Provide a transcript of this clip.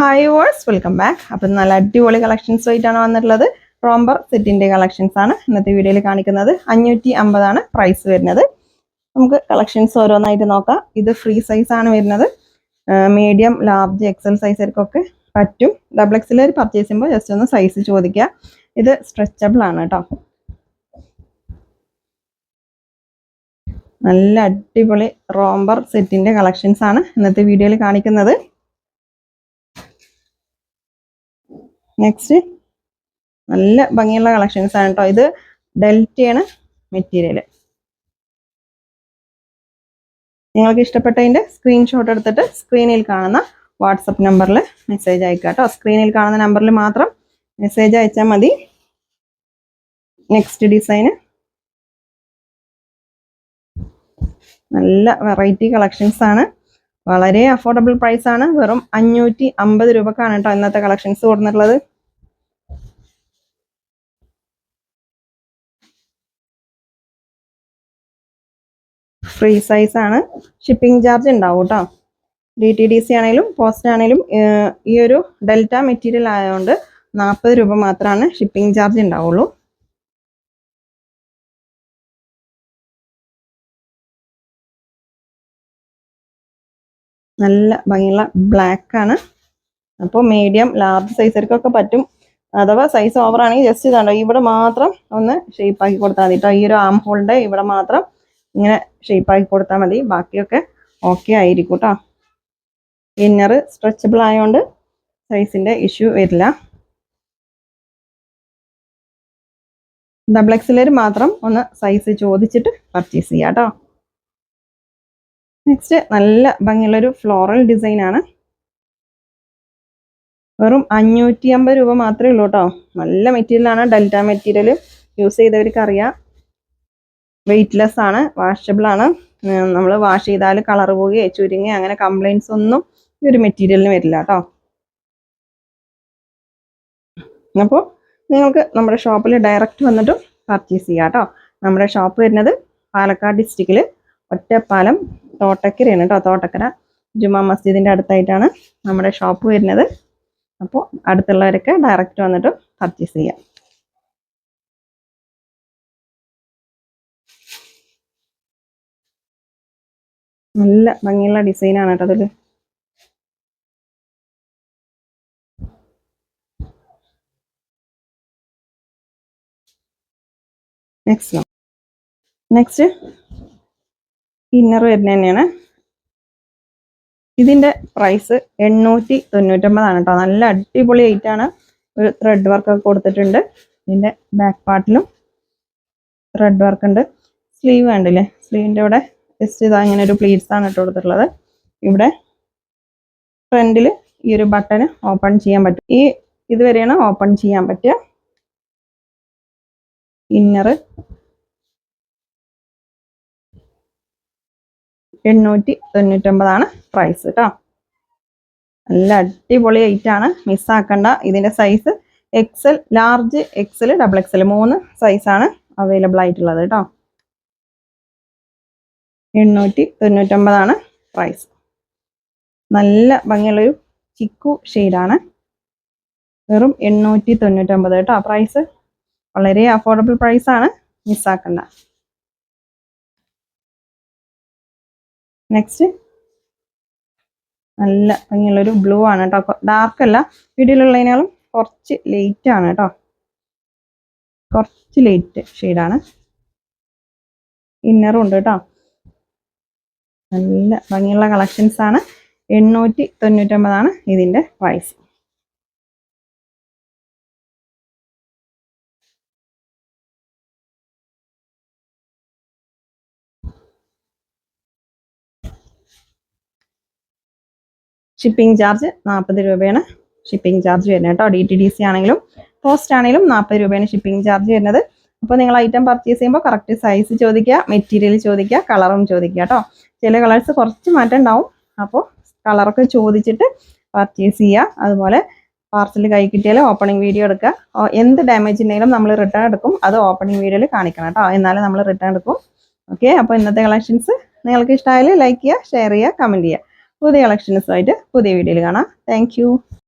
Hi verse, welcome back. അപ്പം നല്ല അടിപൊളി കളക്ഷൻസ് ആയിട്ടാണ് വന്നിട്ടുള്ളത്. റോംബർ സെറ്റിൻ്റെ കളക്ഷൻസ് ആണ് ഇന്നത്തെ വീഡിയോയിൽ കാണിക്കുന്നത്. 550 പ്രൈസ് വരുന്നത്. നമുക്ക് കളക്ഷൻസ് ഓരോന്നായിട്ട് നോക്കാം. ഇത് ഫ്രീ സൈസ് ആണ് വരുന്നത്. മീഡിയം, ലാർജ്, എക്സൽ സൈസുകാർക്കൊക്കെ പറ്റും. ഡബിൾ എക്സിൽ പർച്ചേസ് ചെയ്യുമ്പോൾ ജസ്റ്റ് ഒന്ന് സൈസ് ചോദിക്കുക. ഇത് സ്ട്രെച്ചബിൾ ആണ് കേട്ടോ. നല്ല അടിപൊളി റോംബർ സെറ്റിൻ്റെ കളക്ഷൻസ് ആണ് ഇന്നത്തെ വീഡിയോയിൽ കാണിക്കുന്നത്. നെക്സ്റ്റ് നല്ല ഭംഗിയുള്ള കളക്ഷൻസ് ആണ് കേട്ടോ. ഇത് ഡെൽറ്റയാണ് മെറ്റീരിയൽ. നിങ്ങൾക്ക് ഇഷ്ടപ്പെട്ടതിൻ്റെ സ്ക്രീൻഷോട്ട് എടുത്തിട്ട് സ്ക്രീനിൽ കാണുന്ന വാട്സപ്പ് നമ്പറിൽ മെസ്സേജ് അയക്കുക കേട്ടോ. സ്ക്രീനിൽ കാണുന്ന നമ്പറിൽ മാത്രം മെസ്സേജ് അയച്ചാൽ മതി. നെക്സ്റ്റ് ഡിസൈന് നല്ല വെറൈറ്റി കളക്ഷൻസ് ആണ്. വളരെ അഫോർഡബിൾ പ്രൈസ് ആണ്. വെറും 550 രൂപക്കാണ് കേട്ടോ ഇന്നത്തെ കളക്ഷൻസ് കൊടുത്തിട്ടുള്ളത്. ഫ്രീ സൈസ് ആണ്. ഷിപ്പിംഗ് ചാർജ് ഉണ്ടാവും കേട്ടോ. DTDC ആണെങ്കിലും പോസ്റ്റ് ആണെങ്കിലും ഈ ഒരു ഡെൽറ്റ മെറ്റീരിയൽ ആയതുകൊണ്ട് 40 രൂപ മാത്രമാണ് ഷിപ്പിംഗ് ചാർജ് ഉണ്ടാവുള്ളൂ. നല്ല ഭംഗിയുള്ള ബ്ലാക്ക് ആണ്. അപ്പോൾ മീഡിയം, ലാർജ് സൈസുകാർക്കൊക്കെ പറ്റും. അഥവാ സൈസ് ഓവർ ആണെങ്കിൽ ജസ്റ്റ് ഇതാണ്ടോ ഇവിടെ മാത്രം ഒന്ന് ഷേപ്പ് ആക്കി കൊടുത്താൽ മതി കേട്ടോ. ഈ ഒരു ആം ഹോളിൻ്റെ ഇവിടെ മാത്രം ഇങ്ങനെ ഷേപ്പ് ആക്കി കൊടുത്താൽ മതി. ബാക്കിയൊക്കെ ഓക്കെ ആയിരിക്കും കേട്ടോ. ഇന്നർ സ്ട്രെച്ചബിൾ ആയതുകൊണ്ട് സൈസിൻ്റെ ഇഷ്യൂ വരില്ല. ഡബിൾ എക്സിൽ മാത്രം ഒന്ന് സൈസ് ചോദിച്ചിട്ട് പർച്ചേസ് ചെയ്യാം കേട്ടോ. നെക്സ്റ്റ് നല്ല ഭംഗിയുള്ളൊരു ഫ്ലോറൽ ഡിസൈൻ ആണ്. വെറും 550 രൂപ മാത്രമേ ഉള്ളൂ കേട്ടോ. നല്ല മെറ്റീരിയലാണ്. ഡെൽറ്റ മെറ്റീരിയൽ യൂസ് ചെയ്തവർക്ക് അറിയാം. വെയ്റ്റ്ലെസ് ആണ്, വാഷബിൾ ആണ്. നമ്മൾ വാഷ് ചെയ്താൽ കളർ പോവുകയോ ചുരുങ്ങുകയോ അങ്ങനെ കംപ്ലൈൻറ്റ്സ് ഒന്നും ഈ ഒരു മെറ്റീരിയലിന് വരില്ല കേട്ടോ. അപ്പോൾ നിങ്ങൾക്ക് നമ്മുടെ ഷോപ്പിൽ ഡയറക്റ്റ് വന്നിട്ടും പർച്ചേസ് ചെയ്യാം കേട്ടോ. നമ്മുടെ ഷോപ്പ് വരുന്നത് പാലക്കാട് ഡിസ്ട്രിക്റ്റിൽ ഒറ്റപ്പാലം തോട്ടക്കരയാണ് കേട്ടോ. തോട്ടക്കര ജുമാ മസ്ജിദിൻ്റെ അടുത്തായിട്ടാണ് നമ്മുടെ ഷോപ്പ് വരുന്നത്. അപ്പോൾ അടുത്തുള്ളവരൊക്കെ ഡയറക്റ്റ് വന്നിട്ട് പർച്ചേസ് ചെയ്യാം. നല്ല ഭംഗിയുള്ള ഡിസൈനാണ് കേട്ടോ അതിൽ. നെക്സ്റ്റ് ഇന്നർ വരുന്നത് തന്നെയാണ്. ഇതിൻ്റെ പ്രൈസ് 899 കേട്ടോ. നല്ല അടിപൊളി ആയിട്ടാണ്. ഒരു ത്രെഡ് വർക്കൊക്കെ കൊടുത്തിട്ടുണ്ട്. ഇതിൻ്റെ ബാക്ക് പാർട്ടിലും ത്രെഡ് വർക്ക് ഉണ്ട്. സ്ലീവ് കണ്ടില്ലേ? സ്ലീവിൻ്റെ ഇവിടെ ജസ്റ്റ് ഇതാ ഇങ്ങനെ ഒരു പ്ലീറ്റ്സ് ആണ് ഇട്ട് കൊടുത്തിട്ടുള്ളത്. ഇവിടെ ഫ്രണ്ടിൽ ഈ ഒരു ബട്ടൺ ഓപ്പൺ ചെയ്യാൻ പറ്റും. ഈ ഇതുവരെയാണ് ഓപ്പൺ ചെയ്യാൻ പറ്റുക. ഇന്നർ 899 പ്രൈസ് കേട്ടോ. നല്ല അടിപൊളി ആയിട്ടാണ്. മിസ്സാക്കണ്ട. ഇതിൻ്റെ size XL, large, XL, double XL 3 സൈസാണ് അവൈലബിൾ ആയിട്ടുള്ളത് കേട്ടോ. 899 പ്രൈസ്. നല്ല ഭംഗിയുള്ളൊരു ചിക്കു ഷെയ്ഡാണ്. വെറും 899 കേട്ടോ. പ്രൈസ് വളരെ അഫോർഡബിൾ പ്രൈസാണ്. മിസ്സാക്കണ്ട. നെക്സ്റ്റ് നല്ല ഭംഗിയുള്ളൊരു ബ്ലൂ ആണ് കേട്ടോ. ഡാർക്ക് അല്ല, വീഡിയോയിലുള്ളതിനേക്കാളും കുറച്ച് ലൈറ്റ് ആണ് കേട്ടോ. കുറച്ച് ലൈറ്റ് ഷെയ്ഡാണ്. ഇന്നറും ഉണ്ട് കേട്ടോ. നല്ല ഭംഗിയുള്ള കളക്ഷൻസ് ആണ്. 899 ഇതിൻ്റെ പ്രൈസ്. ഷിപ്പിംഗ് ചാർജ് 40 രൂപയാണ് ഷിപ്പിംഗ് ചാർജ് വരുന്നത് കേട്ടോ. DTDC ആണെങ്കിലും പോസ്റ്റ് ആണെങ്കിലും 40 രൂപയാണ് ഷിപ്പിംഗ് ചാർജ് വരുന്നത്. അപ്പോൾ നിങ്ങൾ ഐറ്റം പർച്ചേസ് ചെയ്യുമ്പോൾ കറക്റ്റ് സൈസ് ചോദിക്കുക, മെറ്റീരിയൽ ചോദിക്കുക, കളറും ചോദിക്കുക കേട്ടോ. ചില കളേഴ്സ് കുറച്ച് മാറ്റം ഉണ്ടാവും. അപ്പോൾ കളറൊക്കെ ചോദിച്ചിട്ട് പർച്ചേസ് ചെയ്യുക. അതുപോലെ പാർസൽ കൈ കിട്ടിയാൽ ഓപ്പണിംഗ് വീഡിയോ എടുക്കുക. എന്ത് ഡാമേജ് ഉണ്ടെങ്കിലും നമ്മൾ റിട്ടേൺ എടുക്കും. അത് ഓപ്പണിംഗ് വീഡിയോയിൽ കാണിക്കണം കേട്ടോ. എന്നാലും നമ്മൾ റിട്ടേൺ എടുക്കും. ഓക്കെ. അപ്പോൾ ഇന്നത്തെ കളക്ഷൻസ് നിങ്ങൾക്ക് ഇഷ്ടമായാൽ ലൈക്ക് ചെയ്യുക, ഷെയർ ചെയ്യുക, കമൻറ്റ് ചെയ്യുക. പുതിയ കളക്ഷൻസുമായിട്ട് പുതിയ വീഡിയോയിൽ കാണാം. Thank you.